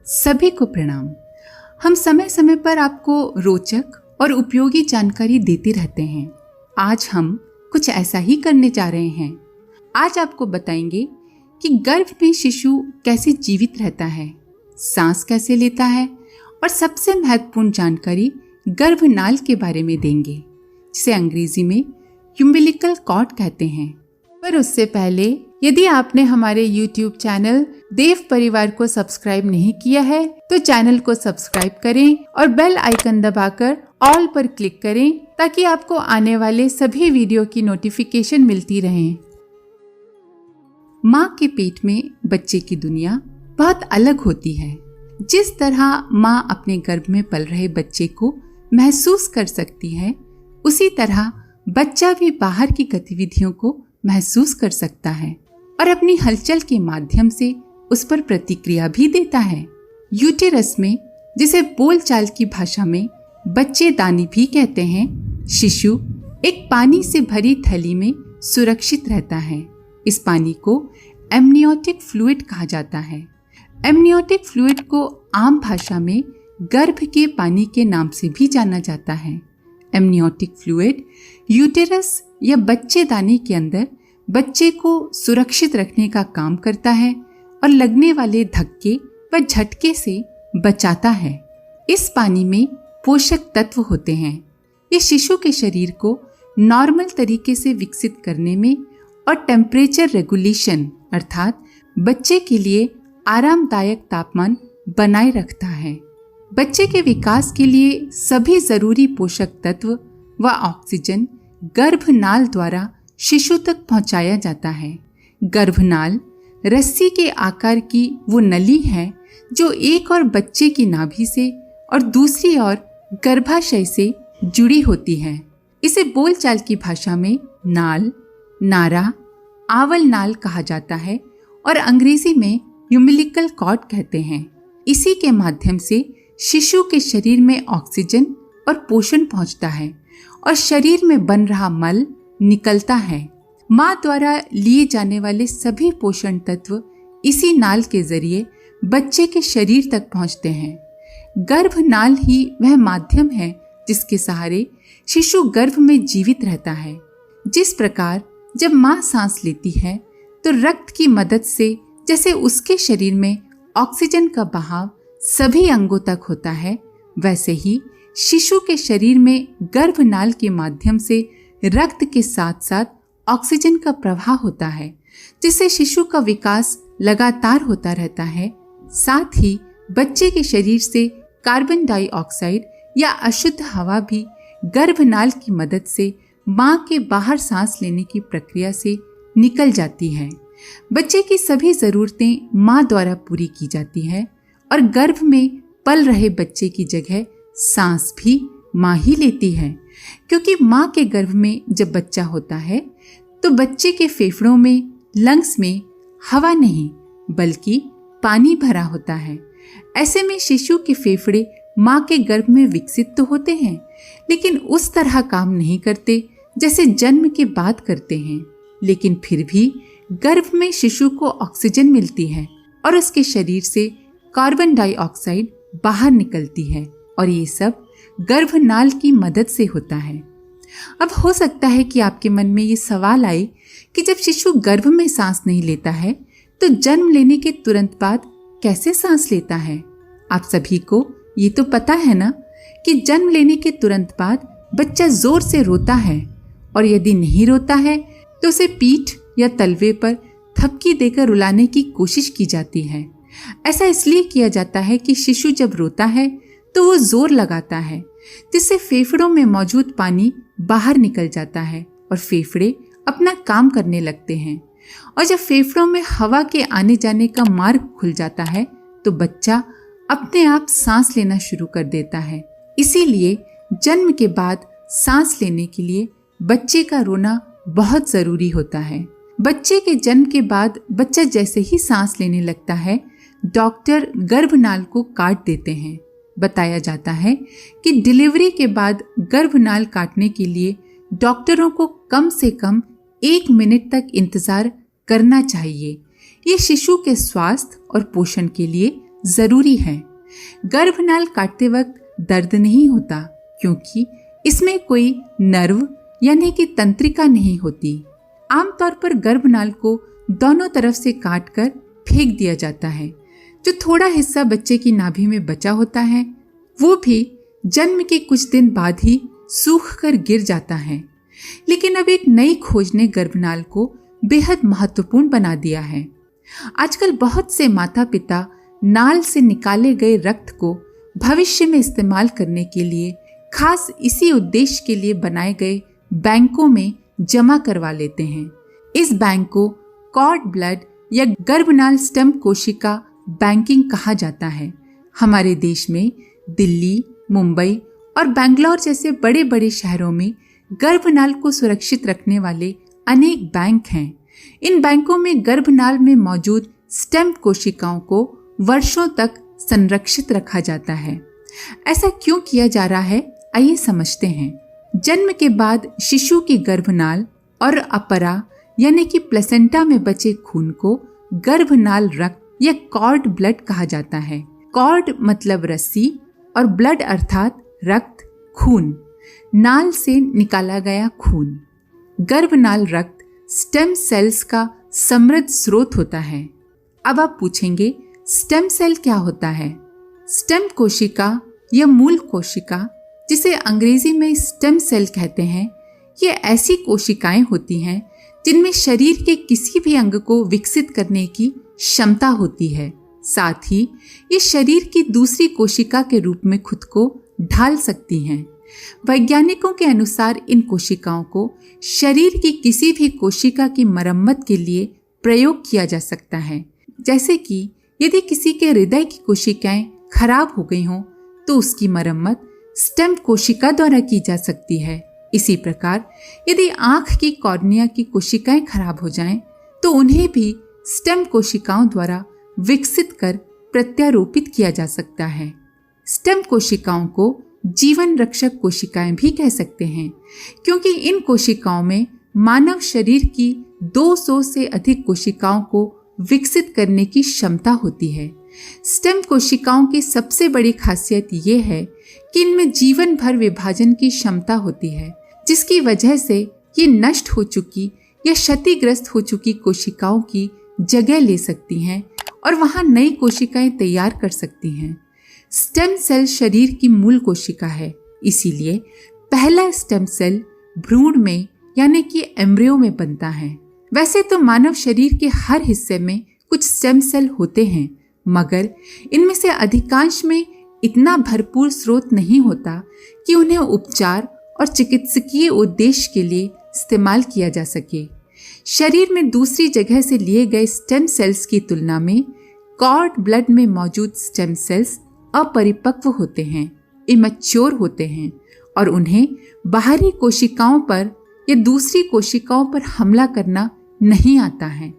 सभी को प्रणाम। हम समय समय पर आपको रोचक और उपयोगी जानकारी देते रहते हैं। आज हम कुछ ऐसा ही करने जा रहे हैं। आज आपको बताएंगे कि गर्भ में शिशु कैसे जीवित रहता है, सांस कैसे लेता है और सबसे महत्वपूर्ण जानकारी गर्भनाल के बारे में देंगे, जिसे अंग्रेजी में यूम्बिलिकल कॉर्ड कहते हैं। पर उससे पहले यदि आपने हमारे YouTube चैनल देव परिवार को सब्सक्राइब नहीं किया है तो चैनल को सब्सक्राइब करें और बेल आइकन दबाकर ऑल पर क्लिक करें ताकि आपको आने वाले सभी वीडियो की नोटिफिकेशन मिलती रहे। माँ के पेट में बच्चे की दुनिया बहुत अलग होती है। जिस तरह माँ अपने गर्भ में पल रहे बच्चे को महसूस कर सकती है, उसी तरह बच्चा भी बाहर की गतिविधियों को महसूस कर सकता है और अपनी हलचल के माध्यम से उस पर प्रतिक्रिया भी देता है। यूटेरस में, जिसे बोलचाल की भाषा में बच्चेदानी भी कहते हैं, शिशु एक पानी से भरी थैली में सुरक्षित रहता है। इस पानी को एमनियोटिक फ्लूइड कहा जाता है। एमनियोटिक फ्लूइड को आम भाषा में गर्भ के पानी के नाम से भी जाना जाता है। एमनियोटिक फ्लूइड यूटेरस या बच्चेदानी के अंदर बच्चे को सुरक्षित रखने का काम करता है और लगने वाले धक्के व झटके से बचाता है। इस पानी में पोषक तत्व होते हैं। ये शिशु के शरीर को नॉर्मल तरीके से विकसित करने में और टेम्परेचर रेगुलेशन अर्थात बच्चे के लिए आरामदायक तापमान बनाए रखता है। बच्चे के विकास के लिए सभी जरूरी पोषक तत्व व ऑक्सीजन गर्भनाल द्वारा शिशु तक पहुंचाया जाता है। गर्भनाल रस्सी के आकार की वो नली है जो एक और बच्चे की नाभि से और दूसरी ओर गर्भाशय से जुड़ी होती है। इसे बोलचाल की भाषा में नाल, नारा, आवल नाल कहा जाता है और अंग्रेजी में यूम्बिलिकल कॉर्ड कहते हैं। इसी के माध्यम से शिशु के शरीर में ऑक्सीजन और पोषण पहुंचता है और शरीर में बन रहा मल निकलता है। माँ द्वारा लिए जाने वाले सभी पोषण तत्व इसी नाल के जरिए बच्चे के शरीर तक पहुंचते हैं। गर्भनाल ही वह माध्यम है जिसके सहारे शिशु गर्भ में जीवित रहता है। जिस प्रकार जब माँ सांस लेती है तो रक्त की मदद से जैसे उसके शरीर में ऑक्सीजन का बहाव सभी अंगों तक होता है, वैसे ही शिशु के शरीर में गर्भनाल के माध्यम से रक्त के साथ साथ ऑक्सीजन का प्रवाह होता है, जिससे शिशु का विकास लगातार होता रहता है। साथ ही बच्चे के शरीर से कार्बन डाइऑक्साइड या अशुद्ध हवा भी गर्भनाल की मदद से माँ के बाहर सांस लेने की प्रक्रिया से निकल जाती है। बच्चे की सभी जरूरतें माँ द्वारा पूरी की जाती है और गर्भ में पल रहे बच्चे की जगह सांस भी माँ ही लेती है, क्योंकि माँ के गर्भ में जब बच्चा होता है तो बच्चे के फेफड़ों में, लंग्स में हवा नहीं बल्कि पानी भरा होता है। ऐसे में शिशु के फेफड़े माँ के गर्भ में विकसित तो होते हैं, लेकिन उस तरह काम नहीं करते जैसे जन्म के बाद करते हैं। लेकिन फिर भी गर्भ में शिशु को ऑक्सीजन मिलती है और उसके शरीर से कार्बन डाइऑक्साइड बाहर निकलती है और ये सब गर्भनाल की मदद से होता है। अब हो सकता है कि आपके मन में ये सवाल आए कि जब शिशु गर्भ में सांस नहीं लेता है तो जन्म लेने के तुरंत बाद कैसे सांस लेता है। आप सभी को ये तो पता है ना कि जन्म लेने के तुरंत बाद बच्चा जोर से रोता है और यदि नहीं रोता है तो उसे पीठ या तलवे पर थपकी देकर रुलाने की कोशिश की जाती है। ऐसा इसलिए किया जाता है कि शिशु जब रोता है तो वो जोर लगाता है, जिससे फेफड़ों में मौजूद पानी बाहर निकल जाता है और फेफड़े अपना काम करने लगते हैं। और जब फेफड़ों में हवा के आने जाने का मार्ग खुल जाता है तो बच्चा अपने आप सांस लेना शुरू कर देता है। इसीलिए जन्म के बाद सांस लेने के लिए बच्चे का रोना बहुत जरूरी होता है। बच्चे के जन्म के बाद बच्चा जैसे ही सांस लेने लगता है, डॉक्टर गर्भनाल को काट देते हैं। बताया जाता है कि डिलीवरी के बाद गर्भनाल काटने के लिए डॉक्टरों को कम से कम 1 मिनट तक इंतजार करना चाहिए। ये शिशु के स्वास्थ्य और पोषण के लिए जरूरी है। गर्भनाल काटते वक्त दर्द नहीं होता क्योंकि इसमें कोई नर्व यानी कि तंत्रिका नहीं होती। आमतौर पर गर्भनाल को दोनों तरफ से काटकर फेंक दिया जाता है। जो थोड़ा हिस्सा बच्चे की नाभि में बचा होता है वो भी जन्म के कुछ दिन बाद ही सूख कर गिर जाता है। लेकिन अब एक नई खोज ने गर्भनाल को बेहद महत्वपूर्ण बना दिया है। आजकल बहुत से माता पिता नाल से निकाले गए रक्त को भविष्य में इस्तेमाल करने के लिए खास इसी उद्देश्य के लिए बनाए गए बैंकों में जमा करवा लेते हैं। इस बैंक को कॉर्ड ब्लड या गर्भनाल स्टेम कोशिका बैंकिंग कहा जाता है। हमारे देश में दिल्ली, मुंबई और बेंगलोर जैसे बड़े बड़े शहरों में गर्भनाल को सुरक्षित रखने वाले अनेक बैंक हैं। इन बैंकों में गर्भनाल में मौजूद स्टेम कोशिकाओं को वर्षों तक संरक्षित रखा जाता है। ऐसा क्यों किया जा रहा है, आइए समझते हैं। जन्म के बाद शिशु की गर्भनाल और अपरा यानी कि प्लेसेंटा में बचे खून को गर्भनाल रक्त या कॉर्ड ब्लड कहा जाता है। कॉर्ड मतलब रस्सी और ब्लड अर्थात रक्त, खून, नाल से निकाला गया खून। गर्भनाल रक्त स्टेम सेल्स का समृद्ध स्रोत होता है। अब आप पूछेंगे स्टेम सेल क्या होता है? स्टेम कोशिका या मूल कोशिका, जिसे अंग्रेजी में स्टेम सेल कहते हैं, ये ऐसी कोशिकाएं होती हैं जिनमें शरीर के किसी भी अंग को विकसित करने की क्षमता होती है। साथ ही ये शरीर की दूसरी कोशिका के रूप में खुद को ढाल सकती हैं। वैज्ञानिकों के अनुसार इन कोशिकाओं को शरीर की किसी भी कोशिका की मरम्मत के लिए प्रयोग किया जा सकता है। जैसे कि यदि किसी के हृदय की कोशिकाएं खराब हो गई हों तो उसकी मरम्मत स्टेम कोशिका द्वारा की जा सकती है। इसी प्रकार यदि आंख की कॉर्निया की कोशिकाएं खराब हो जाएं तो उन्हें भी स्टेम कोशिकाओं द्वारा विकसित कर प्रत्यारोपित किया जा सकता है। स्टेम कोशिकाओं को जीवन रक्षक कोशिकाएं भी कह सकते हैं क्योंकि इन कोशिकाओं में मानव शरीर की 200 से अधिक कोशिकाओं को विकसित करने की क्षमता होती है। स्टेम कोशिकाओं की सबसे बड़ी खासियत ये है कि इनमें जीवन भर विभाजन की क्षमता होती है, जिसकी वजह से ये नष्ट हो चुकी या क्षतिग्रस्त हो चुकी कोशिकाओं की जगह ले सकती हैं और वहां नई कोशिकाएं तैयार कर सकती हैं। स्टेम सेल शरीर की मूल कोशिका है, इसीलिए पहला स्टेम सेल भ्रूण में यानी कि एम्ब्रियो में बनता है। वैसे तो मानव शरीर के हर हिस्से में कुछ स्टेम सेल होते हैं, मगर इनमें से अधिकांश में इतना भरपूर स्रोत नहीं होता कि उन्हें उपचार और चिकित्सकीय उद्देश्य के लिए इस्तेमाल किया जा सके। शरीर में दूसरी जगह से लिए गए स्टेम सेल्स की तुलना में कॉर्ड ब्लड में मौजूद स्टेम सेल्स अपरिपक्व होते हैं, इमैच्योर होते हैं और उन्हें बाहरी कोशिकाओं पर या दूसरी कोशिकाओं पर हमला करना नहीं आता है।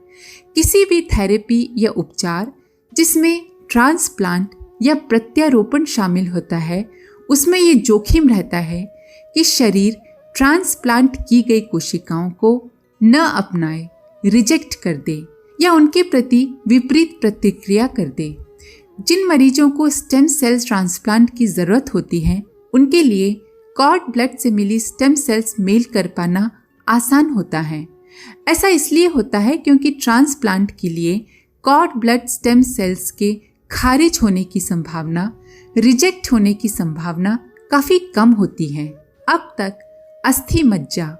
किसी भी थेरेपी या उपचार जिसमें ट्रांसप्लांट या प्रत्यारोपण शामिल होता है, उसमें ये जोखिम रहता है कि शरीर ट्रांसप्लांट की गई कोशिकाओं को न अपनाए, रिजेक्ट कर दे या उनके प्रति विपरीत प्रतिक्रिया कर दे। जिन मरीजों को स्टेम सेल्स ट्रांसप्लांट की जरूरत होती है, उनके लिए कॉर्ड ब्लड से मिली स्टेम सेल्स मेल कर पाना आसान होता है। ऐसा इसलिए होता है क्योंकि ट्रांसप्लांट के लिए कॉर्ड ब्लड स्टेम सेल्स के खारिज होने की संभावना, रिजेक्ट होने की संभावना काफी कम होती है। अब तक अस्थि मज्जा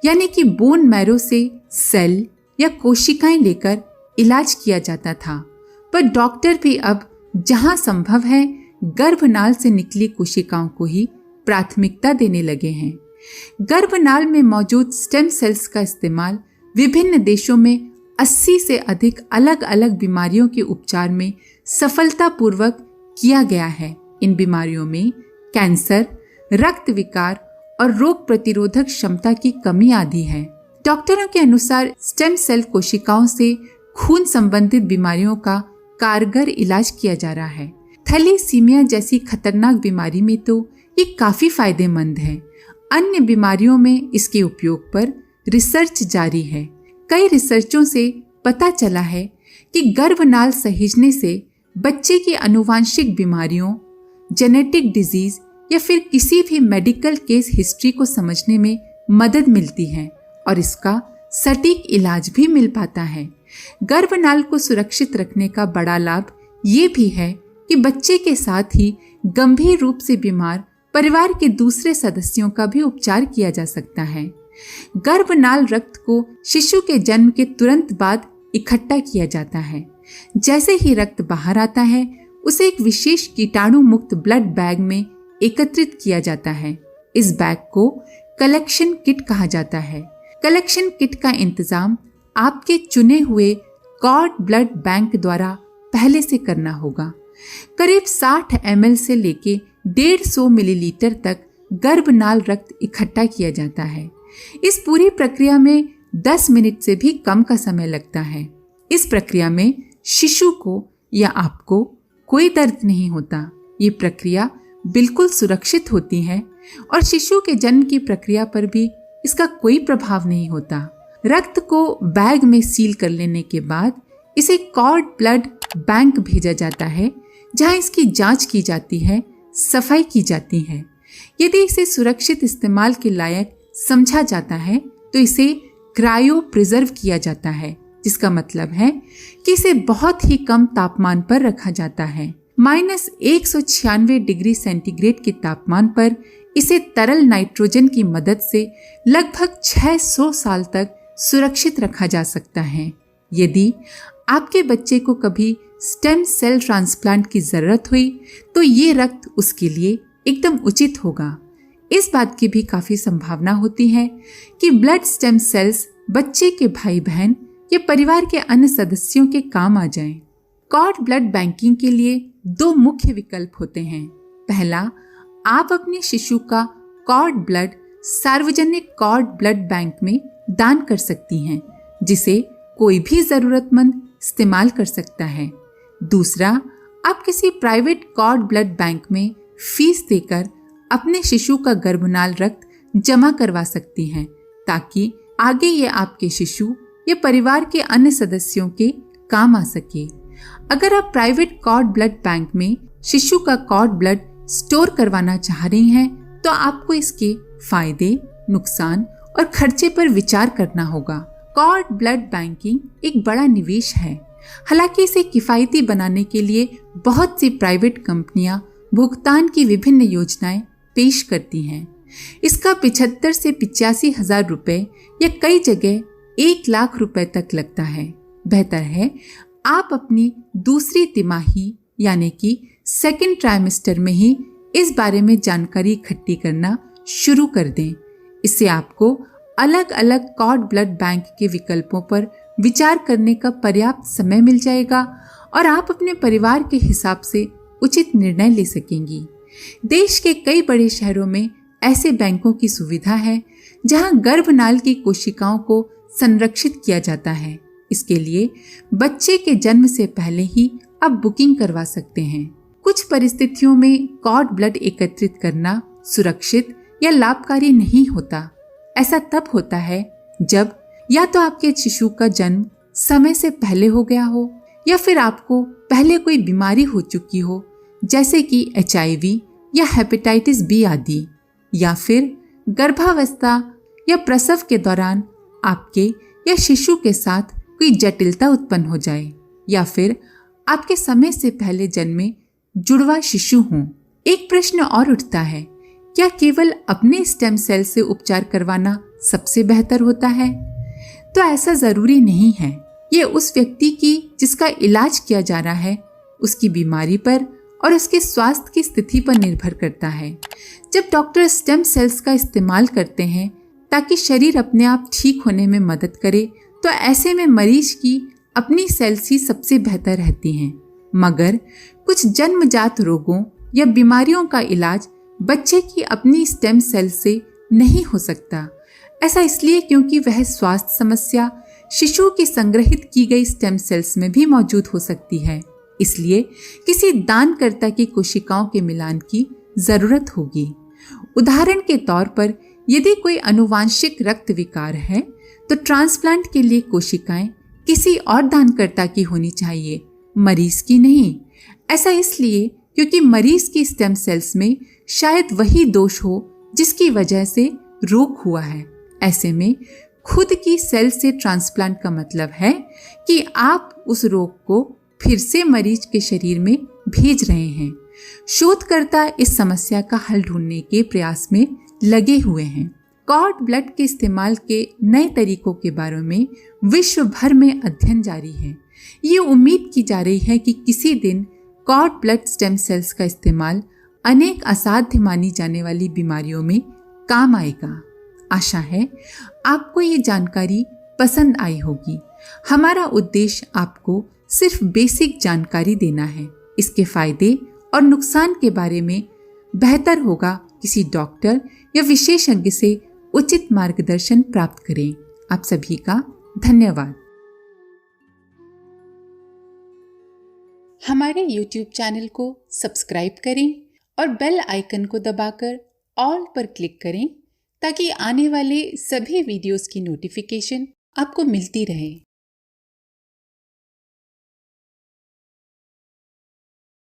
यानी कि बोन मैरो से सेल या कोशिकाएं लेकर इलाज किया जाता था, पर डॉक्टर भी अब जहां संभव है गर्भनाल से निकली कोशिकाओं को ही प्राथमिकता देने लगे हैं। गर्भनाल में मौजूद स्टेम सेल्स का इस्तेमाल विभिन्न देशों में 80 से अधिक अलग अलग बीमारियों के उपचार में सफलतापूर्वक किया गया है। इन बीमारियों में कैंसर, रक्त विकार और रोग प्रतिरोधक क्षमता की कमी आदि है। डॉक्टरों के अनुसार स्टेम सेल कोशिकाओं से खून संबंधित बीमारियों का कारगर इलाज किया जा रहा है। थैलेसीमिया जैसी खतरनाक बीमारी में तो ये काफी फायदेमंद है। अन्य बीमारियों में इसके उपयोग पर रिसर्च जारी है। कई रिसर्चों से पता चला है कि गर्भनाल सहेजने से बच्चे की आनुवांशिक बीमारियों, जेनेटिक डिजीज या फिर किसी भी मेडिकल केस हिस्ट्री को समझने में मदद मिलती है और इसका सटीक इलाज भी मिल पाता है। गर्भनाल को सुरक्षित रखने का बड़ा लाभ ये भी है कि बच्चे के साथ ही गंभीर रूप से बीमार परिवार के दूसरे सदस्यों का भी उपचार किया जा सकता है। गर्भनाल रक्त को शिशु के जन्म के तुरंत बाद इकट्ठा किया जाता है। जैसे ही रक्त बाहर आता है, उसे एक विशेष कीटाणु मुक्त ब्लड बैग में एकत्रित किया जाता है। इस बैग को कलेक्शन किट कहा जाता है। कलेक्शन किट का इंतजाम आपके चुने हुए कॉर्ड ब्लड बैंक द्वारा पहले से करना होगा। करीब 60 ml से लेके 150 मिलीलीटर तक गर्भनाल रक्त इकट्ठा किया जाता है। इस पूरी प्रक्रिया में 10 मिनट से भी कम का समय लगता है। इस प्रक्रिया में शिशु को या आपको कोई दर्द नहीं होता। ये प्रक्रिया बिल्कुल सुरक्षित होती है और शिशु के जन्म की प्रक्रिया पर भी इसका कोई प्रभाव नहीं होता। रक्त को बैग में सील कर लेने के बाद इसे कॉर्ड ब्लड बैंक भेजा जाता है, जहां इसकी जांच की जाती है, सफाई की जाती है। यदि इसे सुरक्षित इस्तेमाल के लायक समझा जाता है तो इसे क्रायो प्रिजर्व किया जाता है, जिसका मतलब है कि इसे बहुत ही कम तापमान पर रखा जाता है। -196 डिग्री सेंटीग्रेड के तापमान पर इसे तरल नाइट्रोजन की मदद से लगभग 600 साल तक सुरक्षित रखा जा सकता है। यदि आपके बच्चे को कभी स्टेम सेल ट्रांसप्लांट की जरूरत हुई तो ये रक्त उसके लिए एकदम उचित होगा। इस बात की भी काफी संभावना होती है कि ब्लड स्टेम सेल्स बच्चे के भाई बहन या परिवार के अन्य सदस्यों के काम आ जाएं। कॉर्ड ब्लड बैंकिंग के लिए 2 मुख्य विकल्प होते हैं। पहला, आप अपने शिशु का कॉर्ड ब्लड सार्वजनिक कॉर्ड ब्लड बैंक में दान कर सकती हैं, जिसे कोई भी जरूरतमंद इस्तेमाल कर सकता है। दूसरा, आप किसी प्राइवेट कॉर्ड ब्लड बैंक में फीस देकर अपने शिशु का गर्भनाल रक्त जमा करवा सकती हैं, ताकि आगे ये आपके शिशु या परिवार के अन्य सदस्यों के काम आ सके। अगर आप प्राइवेट कॉर्ड ब्लड बैंक में शिशु का कॉर्ड ब्लड स्टोर करवाना चाह रही हैं, तो आपको इसके फायदे, नुकसान और खर्चे पर विचार करना होगा। कॉर्ड ब्लड बैंकिंग एक बड़ा निवेश है। हालांकि इसे किफायती बनाने के लिए बहुत सी प्राइवेट कंपनियां भुगतान की विभिन्न योजनाएं पेश करती हैं। इसका 75 से 85 हजार रुपए या कई जगह 1 लाख रुपए तक लगता है। बेहतर है आप अपनी दूसरी तिमाही यानी कि सेकेंड ट्राइमेस्टर में ही इस बारे में जानकारी इकट्ठी करना शुरू कर दें। इससे आपको अलग अलग कॉर्ड ब्लड बैंक के विकल्पों पर विचार करने का पर्याप्त समय मिल जाएगा और आप अपने परिवार के हिसाब से उचित निर्णय ले सकेंगी। देश के कई बड़े शहरों में ऐसे बैंकों की सुविधा है जहां गर्भनाल की कोशिकाओं को संरक्षित किया जाता है। इसके लिए बच्चे के जन्म से पहले ही आप बुकिंग करवा सकते हैं। कुछ परिस्थितियों में कॉर्ड ब्लड एकत्रित करना सुरक्षित या लाभकारी नहीं होता। ऐसा तब होता है जब या तो आपके शिशु का जन्म समय से पहले हो गया हो या फिर आपको पहले कोई बीमारी हो चुकी हो, जैसे कि HIV या हेपेटाइटिस B आदि, या फिर गर्भावस्था या प्रसव के दौरान आपके या शिशु के साथ कोई जटिलता उत्पन्न हो जाए, या फिर आपके समय से पहले जन्मे जुड़वा शिशु हों। एक प्रश्न और उठता है, क्या केवल अपने स्टेम सेल से उपचार करवाना सबसे बेहतर होता है? तो ऐसा जरूरी नहीं है। ये उस व्यक्ति की जिसका इलाज किया जा रहा है, उसकी बीमारी पर और उसके स्वास्थ्य की स्थिति पर निर्भर करता है। जब डॉक्टर स्टेम सेल्स का इस्तेमाल करते हैं ताकि शरीर अपने आप ठीक होने में मदद करे, तो ऐसे में मरीज की अपनी सेल्स ही सबसे बेहतर रहती हैं। मगर कुछ जन्मजात रोगों या बीमारियों का इलाज बच्चे की अपनी स्टेम सेल से नहीं हो सकता। ऐसा इसलिए क्योंकि वह स्वास्थ्य समस्या शिशु की संग्रहित की गई स्टेम सेल्स में भी मौजूद हो सकती है। इसलिए किसी दानकर्ता की कोशिकाओं के मिलान की जरूरत होगी। उदाहरण के तौर पर यदि कोई आनुवांशिक रक्त विकार है तो ट्रांसप्लांट के लिए कोशिकाएं किसी और दानकर्ता की होनी चाहिए, मरीज की नहीं। ऐसा इसलिए क्योंकि मरीज की स्टेम सेल्स में शायद वही दोष हो जिसकी वजह से रोग हुआ है। ऐसे में खुद की सेल से ट्रांसप्लांट का मतलब है कि आप उस रोग को फिर से मरीज के शरीर में भेज रहे हैं। शोधकर्ता इस समस्या का हल ढूंढने के प्रयास में लगे हुए हैं। कॉर्ड ब्लड के इस्तेमाल के नए तरीकों के बारे में विश्व भर में अध्ययन जारी है। ये उम्मीद की जा रही है कि किसी दिन कॉर्ड ब्लड स्टेम सेल्स का इस्तेमाल अनेक असाध्य मानी जाने वाली बीमारियों में काम आएगा। आशा है आपको ये जानकारी पसंद आई होगी। हमारा उद्देश्य आपको सिर्फ बेसिक जानकारी देना है। इसके फायदे और नुकसान के बारे में बेहतर होगा किसी डॉक्टर या विशेषज्ञ से उचित मार्गदर्शन प्राप्त करें। आप सभी का धन्यवाद। हमारे YouTube चैनल को सब्सक्राइब करें और बेल आइकन को दबाकर ऑल पर क्लिक करें ताकि आने वाले सभी वीडियोस की नोटिफिकेशन आपको मिलती रहे।